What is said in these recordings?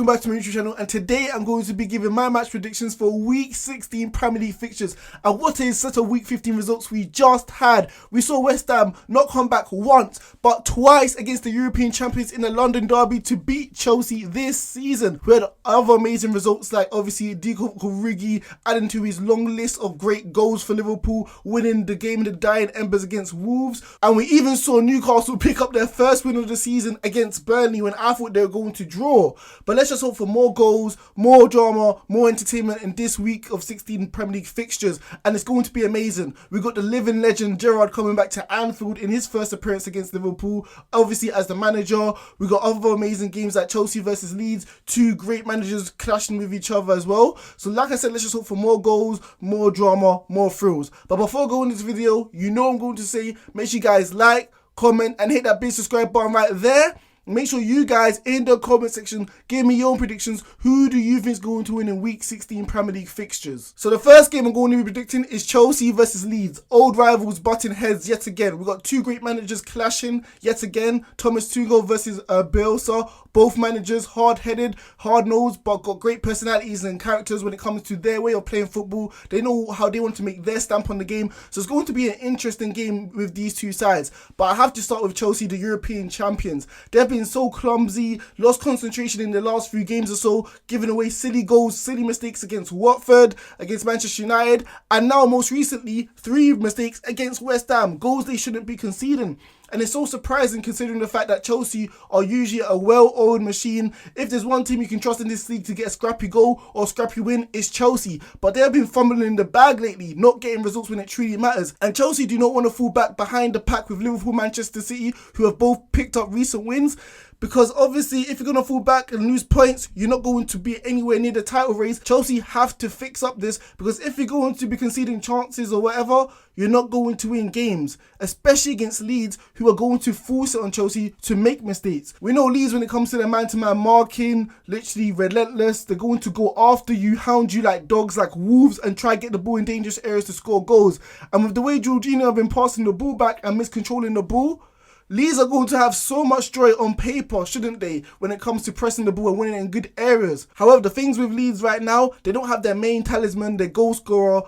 welcome back to my YouTube channel, and today I'm going to be giving my match predictions for week 16 Premier League fixtures. And what a set of week 15 results we just had. We saw West Ham not come back once but twice against the European champions in the London derby to beat Chelsea this season. We had other amazing results like obviously Dico Origi adding to his long list of great goals for Liverpool, winning the game in the dying embers against Wolves. And we even saw Newcastle pick up their first win of the season against Burnley when I thought they were going to draw. But let's just hope for more goals, more drama, more entertainment in this week of 16 Premier League fixtures, and it's going to be amazing. We got the living legend Gerrard coming back to Anfield in his first appearance against Liverpool, obviously as the manager. We got other amazing games like Chelsea versus Leeds, two great managers clashing with each other as well. So like I said, let's just hope for more goals, more drama, more thrills. But before going into this video, you know I'm going to say, make sure you guys like, comment and hit that big subscribe button right there. Make sure you guys in the comment section give me your own predictions. Who do you think is going to win in week 16 Premier League fixtures? So the first game I'm going to be predicting is Chelsea versus Leeds. Old rivals butting heads yet again. We've got two great managers clashing yet again. Thomas Tuchel versus Bielsa. Both managers hard-headed, hard-nosed, but got great personalities and characters when it comes to their way of playing football. They know how they want to make their stamp on the game. So it's going to be an interesting game with these two sides. But I have to start with Chelsea, the European champions. They've been so clumsy, lost concentration in the last few games or so, giving away silly goals, silly mistakes against Watford, against Manchester United, and now most recently, 3 mistakes against West Ham, goals they shouldn't be conceding. And it's so surprising considering the fact that Chelsea are usually a well-oiled machine. If there's one team you can trust in this league to get a scrappy goal or scrappy win, it's Chelsea. But they have been fumbling in the bag lately, not getting results when it truly matters. And Chelsea do not want to fall back behind the pack with Liverpool, Manchester City, who have both picked up recent wins. Because obviously, if you're going to fall back and lose points, you're not going to be anywhere near the title race. Chelsea have to fix up this, because if you're going to be conceding chances or whatever, you're not going to win games, especially against Leeds, who are going to force it on Chelsea to make mistakes. We know Leeds, when it comes to their man-to-man marking, literally relentless. They're going to go after you, hound you like dogs, like wolves, and try to get the ball in dangerous areas to score goals. And with the way Jorginho have been passing the ball back and miscontrolling the ball, Leeds are going to have so much joy on paper, shouldn't they, when it comes to pressing the ball and winning in good areas. However, the things with Leeds right now, they don't have their main talisman, their goal scorer,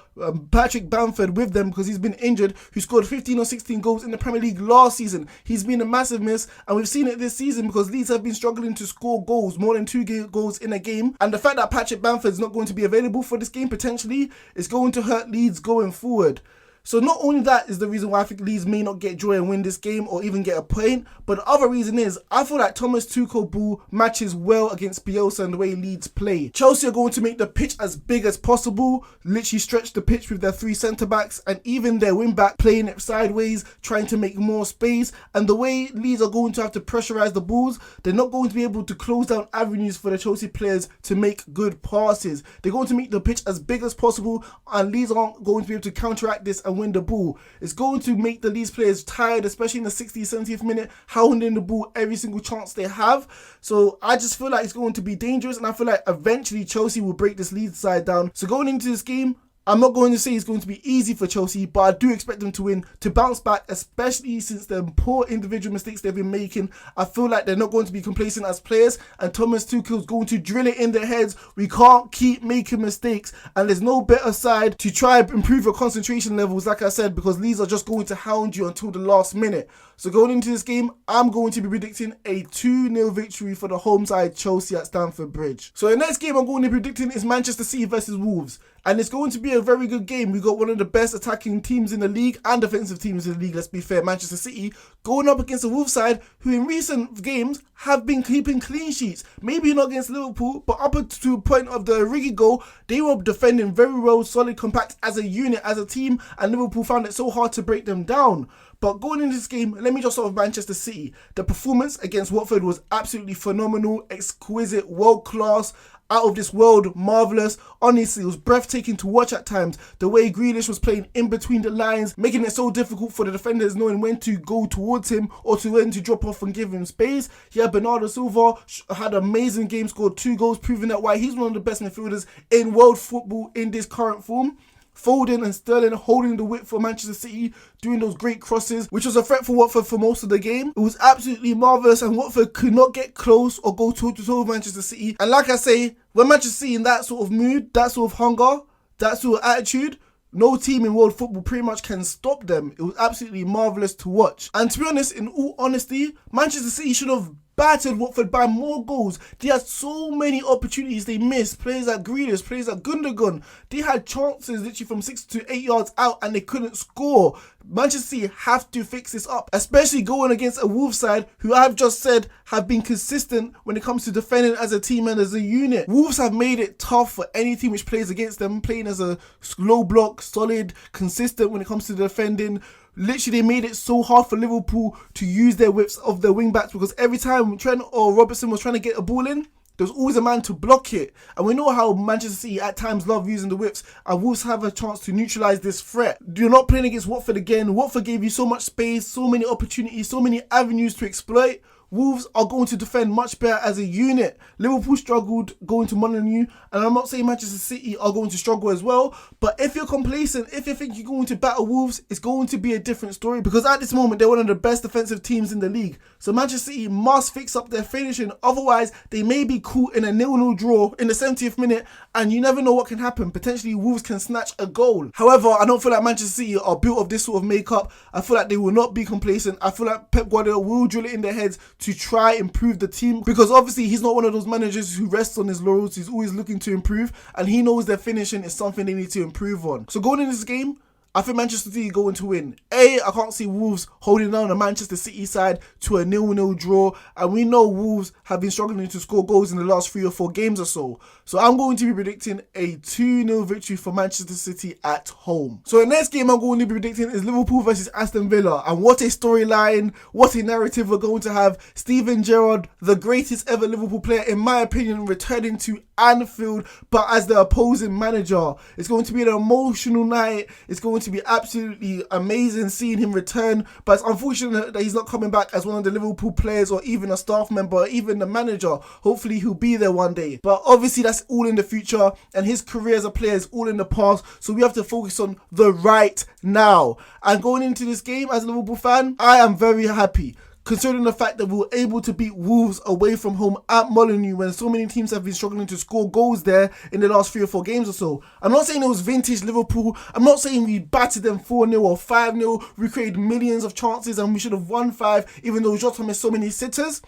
Patrick Bamford, with them because he's been injured, who scored 15 or 16 goals in the Premier League last season. He's been a massive miss, and we've seen it this season because Leeds have been struggling to score goals, more than 2 goals in a game. And the fact that Patrick Bamford's not going to be available for this game potentially is going to hurt Leeds going forward. So not only that is the reason why I think Leeds may not get joy and win this game or even get a point, but the other reason is I feel like Thomas Tuchel ball matches well against Bielsa and the way Leeds play. Chelsea are going to make the pitch as big as possible, literally stretch the pitch with their 3 centre-backs and even their wing-back playing it sideways, trying to make more space. And the way Leeds are going to have to pressurise the balls, they're not going to be able to close down avenues for the Chelsea players to make good passes. They're going to make the pitch as big as possible, and Leeds aren't going to be able to counteract this and win the ball. It's going to make the Leeds players tired, especially in the 60th, 70th minute, hounding the ball every single chance they have. So I just feel like it's going to be dangerous, and I feel like eventually Chelsea will break this Leeds side down. So going into this game, I'm not going to say it's going to be easy for Chelsea, but I do expect them to win, to bounce back, especially since the poor individual mistakes they've been making. I feel like they're not going to be complacent as players, and Thomas Tuchel is going to drill it in their heads. We can't keep making mistakes, and there's no better side to try and improve your concentration levels, like I said, because Leeds are just going to hound you until the last minute. So going into this game, I'm going to be predicting a 2-0 victory for the home side Chelsea at Stamford Bridge. So the next game I'm going to be predicting is Manchester City versus Wolves. And it's going to be a very good game. We got one of the best attacking teams in the league and defensive teams in the league, let's be fair, Manchester City, going up against the Wolves side, who in recent games have been keeping clean sheets. Maybe not against Liverpool, but up to a point of the Origi goal, they were defending very well, solid, compact as a unit, as a team, and Liverpool found it so hard to break them down. But going into this game, let me just start with Manchester City. The performance against Watford was absolutely phenomenal, exquisite, world-class, out of this world, marvellous. Honestly, it was breathtaking to watch at times. The way Grealish was playing in between the lines, making it so difficult for the defenders knowing when to go towards him or to when to drop off and give him space. Yeah, Bernardo Silva had an amazing game, scored 2 goals, proving that why he's one of the best midfielders in world football in this current form. Foden and Sterling holding the whip for Manchester City, doing those great crosses, which was a threat for Watford for most of the game. It was absolutely marvellous, and Watford could not get close or go toe-to-toe with Manchester City. And like I say, when Manchester City in that sort of mood, that sort of hunger, that sort of attitude, no team in world football pretty much can stop them. It was absolutely marvellous to watch. And to be honest, in all honesty, Manchester City should have battered Watford by more goals. They had so many opportunities they missed. Players like Grealish, players like Gundogan, they had chances literally from 6 to 8 yards out and they couldn't score. Manchester City have to fix this up, especially going against a Wolves side who I've just said have been consistent when it comes to defending as a team and as a unit. Wolves have made it tough for any team which plays against them, playing as a low block, solid, consistent when it comes to defending. Literally, they made it so hard for Liverpool to use their whips of their wing backs, because every time Trent or Robertson was trying to get a ball in, there was always a man to block it. And we know how Manchester City at times love using the whips, and Wolves have a chance to neutralise this threat. You're not playing against Watford again. Watford gave you so much space, so many opportunities, so many avenues to exploit. Wolves are going to defend much better as a unit. Liverpool struggled going to Molineux, and I'm not saying Manchester City are going to struggle as well, but if you're complacent, if you think you're going to battle Wolves, it's going to be a different story, because at this moment they're one of the best defensive teams in the league. So Manchester City must fix up their finishing, otherwise they may be caught in a 0-0 draw in the 70th minute, and you never know what can happen. Potentially Wolves can snatch a goal. However, I don't feel like Manchester City are built of this sort of makeup. I feel like they will not be complacent. I feel like Pep Guardiola will drill it in their heads to try and improve the team, because obviously he's not one of those managers who rests on his laurels. He's always looking to improve, and he knows their finishing is something they need to improve on. So going in this game, I think Manchester City are going to win. I can't see Wolves holding down the Manchester City side to a 0-0 draw, and we know Wolves have been struggling to score goals in the last 3 or 4 games or so. So I'm going to be predicting a 2-0 victory for Manchester City at home. So the next game I'm going to be predicting is Liverpool versus Aston Villa, and what a storyline, what a narrative we're going to have. Steven Gerrard, the greatest ever Liverpool player in my opinion, returning to Anfield, but as the opposing manager. It's going to be an emotional night. It's going to be absolutely amazing seeing him return, but it's unfortunate that he's not coming back as one of the Liverpool players or even a staff member or even the manager. Hopefully he'll be there one day, but obviously that's all in the future, and his career as a player is all in the past, so we have to focus on the right now. And going into this game as a Liverpool fan, I am very happy, considering the fact that we were able to beat Wolves away from home at Molineux when so many teams have been struggling to score goals there in the last 3 or 4 games or so. I'm not saying it was vintage Liverpool. I'm not saying we battered them 4-0 or 5-0. We created millions of chances and we should have won 5, even though Jota missed so many sitters.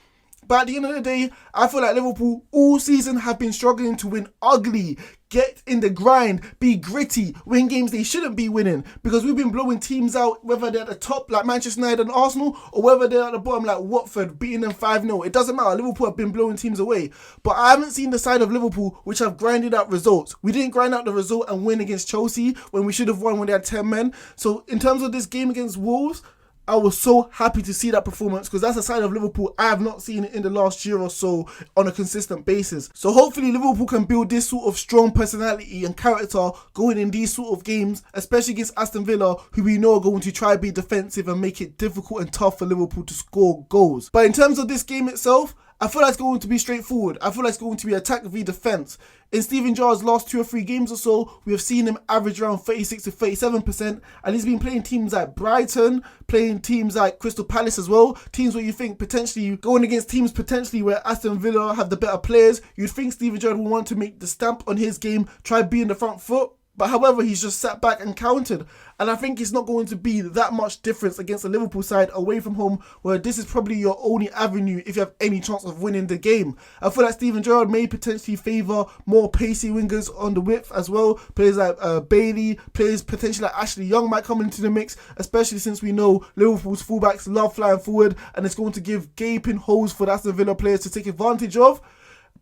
But at the end of the day, I feel like Liverpool all season have been struggling to win ugly, get in the grind, be gritty, win games they shouldn't be winning, because we've been blowing teams out, whether they're at the top like Manchester United and Arsenal, or whether they're at the bottom like Watford, beating them 5-0. It doesn't matter. Liverpool have been blowing teams away. But I haven't seen the side of Liverpool which have grinded out results. We didn't grind out the result and win against Chelsea when we should have won when they had 10 men. So in terms of this game against Wolves, I was so happy to see that performance, because that's a side of Liverpool I have not seen in the last year or so on a consistent basis. So hopefully Liverpool can build this sort of strong personality and character going in these sort of games, especially against Aston Villa, who we know are going to try to be defensive and make it difficult and tough for Liverpool to score goals. But in terms of this game itself, I feel like it's going to be straightforward. I feel like it's going to be attack v defence. In Steven Gerrard's last 2 or 3 games or so, we have seen him average around 36 to 37%, and he's been playing teams like Brighton, playing teams like Crystal Palace as well, teams where you think potentially, going against teams potentially where Aston Villa have the better players, you'd think Steven Gerrard will want to make the stamp on his game, try to be in the front foot. But however, he's just sat back and countered. And I think it's not going to be that much difference against the Liverpool side away from home, where this is probably your only avenue if you have any chance of winning the game. I feel like Steven Gerrard may potentially favour more pacey wingers on the width as well. Players like Bailey, players potentially like Ashley Young might come into the mix, especially since we know Liverpool's fullbacks love flying forward, and it's going to give gaping holes for the Aston Villa players to take advantage of.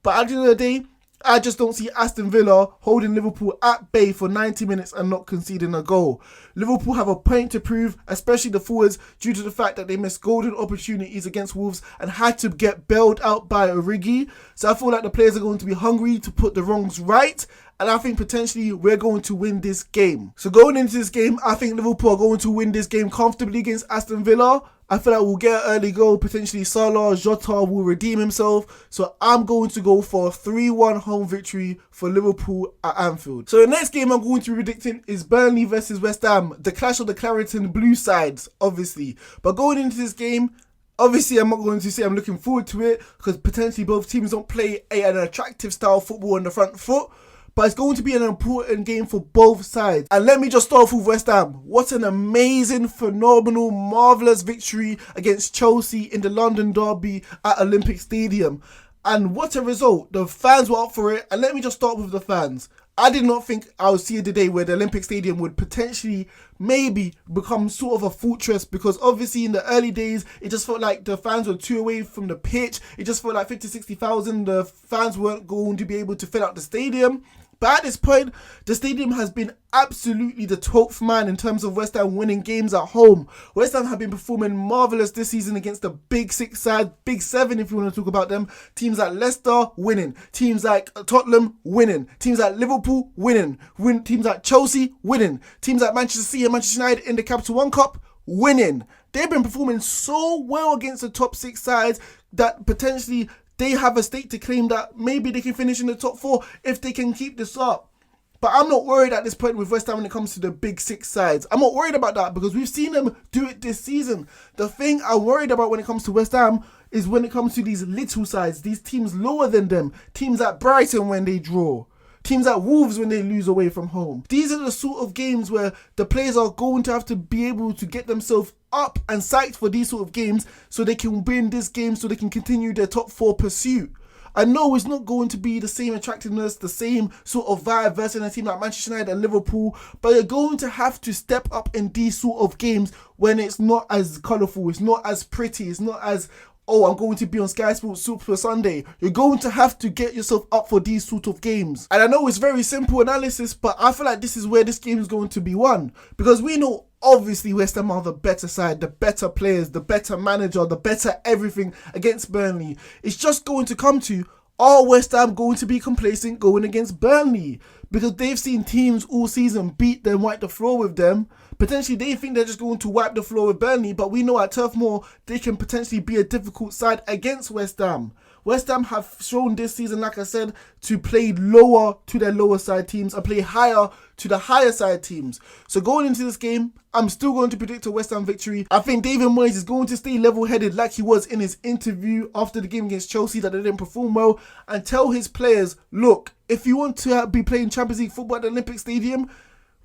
But at the end of the day, I just don't see Aston Villa holding Liverpool at bay for 90 minutes and not conceding a goal. Liverpool have a point to prove, especially the forwards, due to the fact that they missed golden opportunities against Wolves and had to get bailed out by Origi. So I feel like the players are going to be hungry to put the wrongs right, and I think potentially we're going to win this game. So going into this game, I think Liverpool are going to win this game comfortably against Aston Villa. I feel like we'll get an early goal. Potentially Salah, Jota will redeem himself. So I'm going to go for a 3-1 home victory for Liverpool at Anfield. So the next game I'm going to be predicting is Burnley versus West Ham. The clash of the Clareton blue sides, obviously. But going into this game, obviously, I'm not going to say I'm looking forward to it because potentially both teams don't play an attractive style of football on the front foot. But it's going to be an important game for both sides. And let me just start off with West Ham. What an amazing, phenomenal, marvellous victory against Chelsea in the London derby at Olympic Stadium. And what a result. The fans were up for it. And let me just start with the fans. I did not think I would see the day where the Olympic Stadium would potentially maybe become sort of a fortress, because obviously in the early days it just felt like the fans were too away from the pitch. It just felt like 50,000-60,000 the fans weren't going to be able to fill out the stadium. But at this point, the stadium has been absolutely the 12th man in terms of West Ham winning games at home. West Ham have been performing marvellous this season against the big six side, big seven if you want to talk about them. Teams like Leicester, winning. Teams like Tottenham, winning. Teams like Liverpool, winning. Teams like Chelsea, winning. Teams like Manchester City and Manchester United in the Capital One Cup, winning. They've been performing so well against the top six sides that potentially they have a stake to claim that maybe they can finish in the top four if they can keep this up. But I'm not worried at this point with West Ham when it comes to the big six sides. I'm not worried about that because we've seen them do it this season. The thing I'm worried about when it comes to West Ham is when it comes to these little sides, these teams lower than them, teams like Brighton when they draw, teams like Wolves when they lose away from home. These are the sort of games where the players are going to have to be able to get themselves up and psyched for these sort of games so they can win this game, so they can continue their top four pursuit. I know it's not going to be the same attractiveness, the same sort of vibe versus a team like Manchester United and Liverpool, but you're going to have to step up in these sort of games when it's not as colourful, it's not as pretty, it's not as, oh, I'm going to be on Sky Sports Super Sunday. You're going to have to get yourself up for these sort of games. And I know it's very simple analysis, but I feel like this is where this game is going to be won. Because we know, obviously, West Ham are the better side, the better players, the better manager, the better everything against Burnley. It's just going to come to, are West Ham going to be complacent going against Burnley? Because they've seen teams all season beat them, wipe the floor with them. Potentially they think they're just going to wipe the floor with Burnley, but we know at Turf Moor they can potentially be a difficult side against West Ham. West Ham have shown this season, like I said, to play lower to their lower side teams and play higher to the higher side teams. So going into this game, I'm still going to predict a West Ham victory. I think David Moyes is going to stay level-headed like he was in his interview after the game against Chelsea that they didn't perform well, and tell his players, look, if you want to be playing Champions League football at the Olympic Stadium,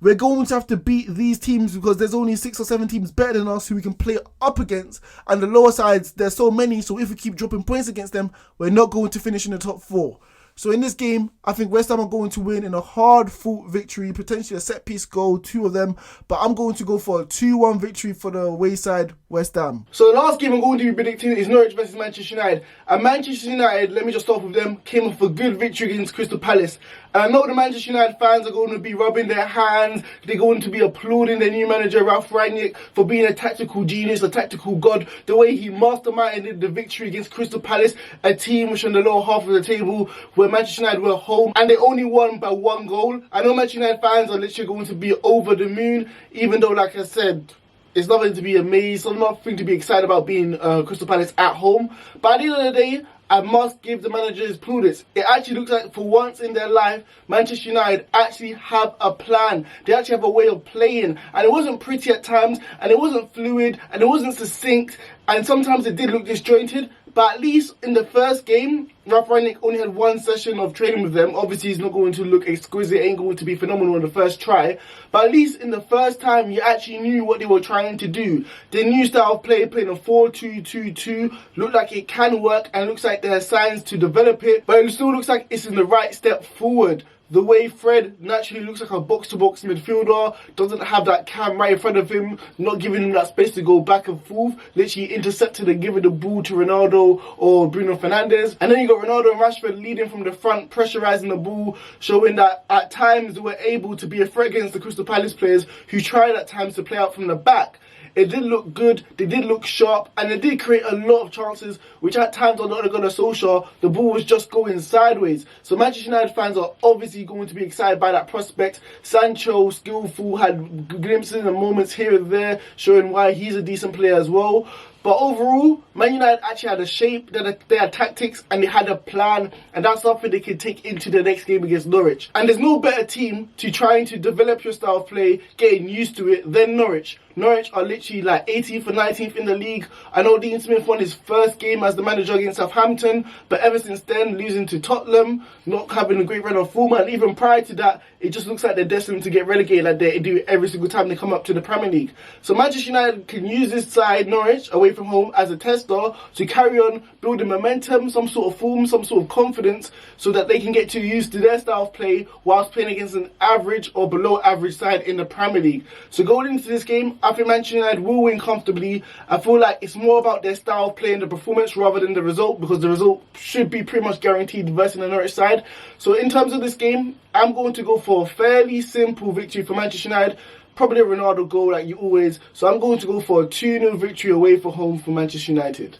we're going to have to beat these teams because there's only 6 or 7 teams better than us who we can play up against. And the lower sides, there's so many. So if we keep dropping points against them, we're not going to finish in the top 4. So in this game, I think West Ham are going to win in a hard-fought victory, potentially a set-piece goal, 2 of them. But I'm going to go for a 2-1 victory for the away side, West Ham. So the last game I'm going to be predicting is Norwich versus Manchester United. And Manchester United, let me just start with them, came off a good victory against Crystal Palace. And I know the Manchester United fans are going to be rubbing their hands. They're going to be applauding their new manager, Ralph Rangnick, for being a tactical genius, a tactical god. The way he masterminded the victory against Crystal Palace, a team which on the lower half of the table, where Manchester United were home, and they only won by 1 goal. I know Manchester United fans are literally going to be over the moon, even though, like I said, it's nothing to be amazed, or nothing to be excited about being Crystal Palace at home. But at the end of the day, I must give the manager his plaudits. It actually looks like for once in their life, Manchester United actually have a plan. They actually have a way of playing. And it wasn't pretty at times, and it wasn't fluid, and it wasn't succinct, and sometimes it did look disjointed. But at least in the first game, Ralph Rangnick only had 1 session of training with them. Obviously, he's not going to look exquisite, ain't going to be phenomenal on the first try. But at least in the first time, you actually knew what they were trying to do. The new style of play, playing a 4-2-2-2, looked like it can work, and looks like there are signs to develop it. But it still looks like it's in the right step forward. The way Fred naturally looks like a box-to-box midfielder, doesn't have that cam right in front of him, not giving him that space to go back and forth, literally intercepted and giving the ball to Ronaldo or Bruno Fernandes. And then you got Ronaldo and Rashford leading from the front, pressurising the ball, showing that at times they were able to be a threat against the Crystal Palace players who tried at times to play out from the back. It did look good, they did look sharp, and they did create a lot of chances, which at times on the Gunnar Solskjaer, the ball was just going sideways. So Manchester United fans are obviously going to be excited by that prospect. Sancho, skillful, had glimpses and moments here and there, showing why he's a decent player as well. But overall, Man United actually had a shape, they had tactics, and they had a plan, and that's something they can take into the next game against Norwich. And there's no better team to trying to develop your style of play, getting used to it, than Norwich. Norwich are literally like 18th or 19th in the league. I know Dean Smith won his first game as the manager against Southampton, but ever since then, losing to Tottenham, not having a great run of form, and even prior to that, it just looks like they're destined to get relegated like they do every single time they come up to the Premier League. So Manchester United can use this side, Norwich, away from home as a tester to carry on building momentum, some sort of form, some sort of confidence, so that they can get too used to their style of play whilst playing against an average or below average side in the Premier League. So going into this game, I think Manchester United will win comfortably. I feel like it's more about their style of play and the performance rather than the result, because the result should be pretty much guaranteed versus the Norwich side. So in terms of this game, I'm going to go for a fairly simple victory for Manchester United. Probably a Ronaldo goal like you always. So I'm going to go for a 2-0 victory away from home for Manchester United.